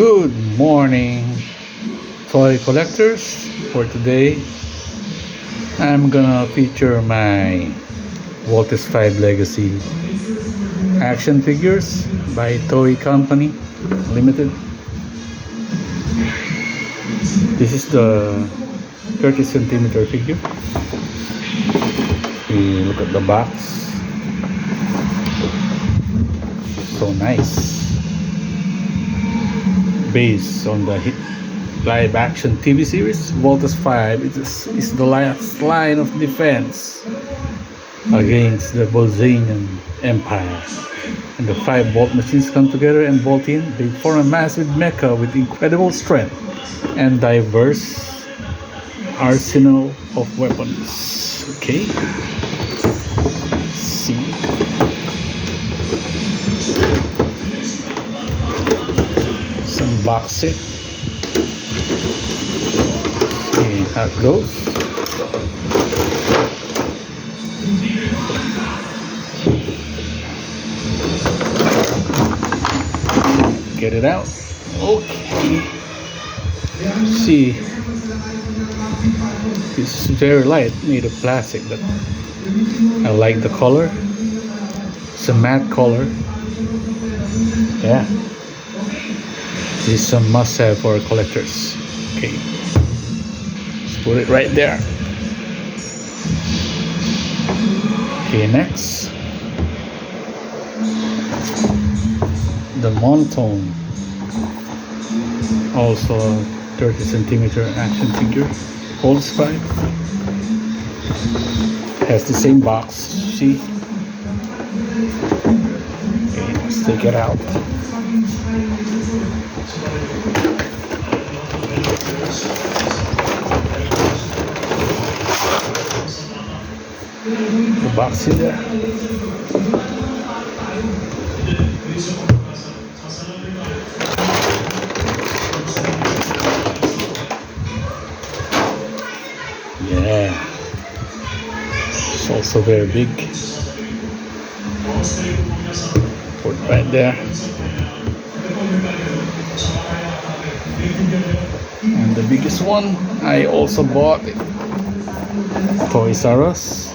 Good morning, toy collectors. For today, I'm gonna feature my Voltes 5 Legacy action figures by Toy Company Limited. This is the 30 centimeter figure. We look at the box. So nice. Based on the hit live action TV series, Voltes 5 is the last line of defense against the Bolzanian Empire. And the 5 Volt machines come together and bolt in. They form a massive mecha with incredible strength and diverse arsenal of weapons. Okay, see. Unbox it. See how it goes. Get it out. Okay. See, it's very light, made of plastic, but I like the color. It's a matte color. Yeah. This is a must-have for collectors. Okay, let's put it right there. Okay, next, the monotone, also 30 centimeter action figure, Voltes 5. Has the same box. See? Okay, let's take it out. The box in there. Yeah, it's also very big. Put it right there. And the biggest one, I also bought it. Toys R Us.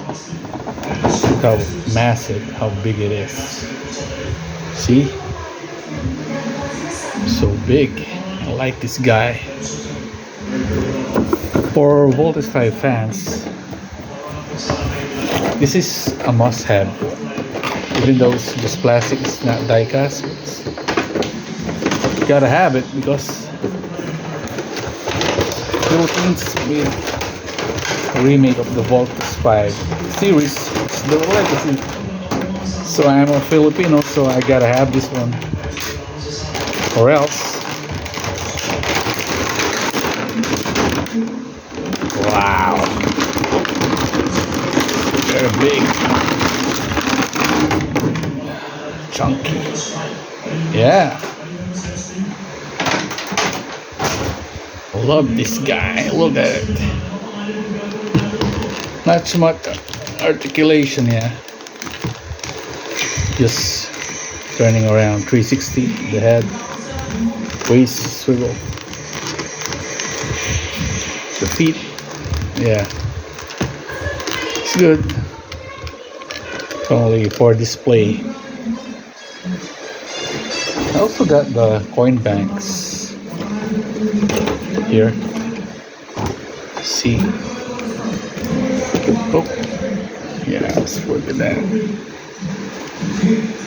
Look how massive, how big it is. See? So big. I like this guy. For Voltes 5 fans, this is a must-have. Even though it's just plastic, it's not die-cast. You gotta have it because Philippines made a remake of the Voltes 5 series. It's the legacy. So I'm a Filipino, so I gotta have this one. Or else. Wow. Very big. Chunky. Yeah. Love this guy. Look at it. Not too much articulation, yeah. Just turning around 360. The head, waist swivel. The feet, yeah. It's good. Only for display. I also got the coin banks here. See? Oh, yeah, let's look at that.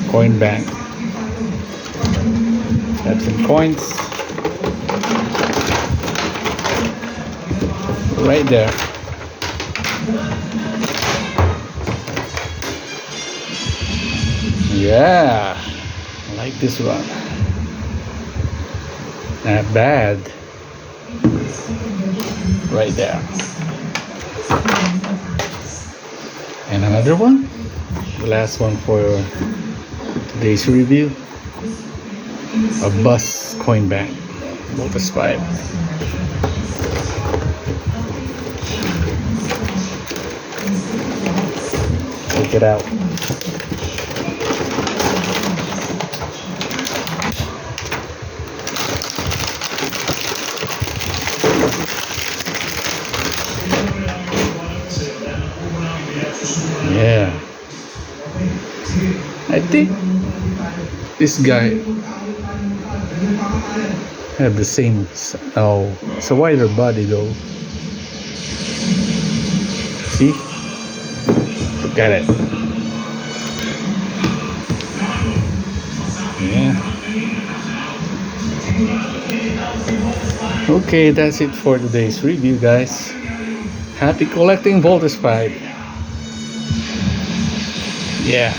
Coin bank. Got some coins. Right there. Yeah, I like this one. Not bad. Right there. And another one. The last one for today's review. A bus coin bank. Voltes 5. Check it out. Yeah. I think this guy have the same. Oh, it's a wider body though. See? Look at it. Yeah. Okay, that's it for today's review, guys. Happy collecting Voltes 5. Yeah.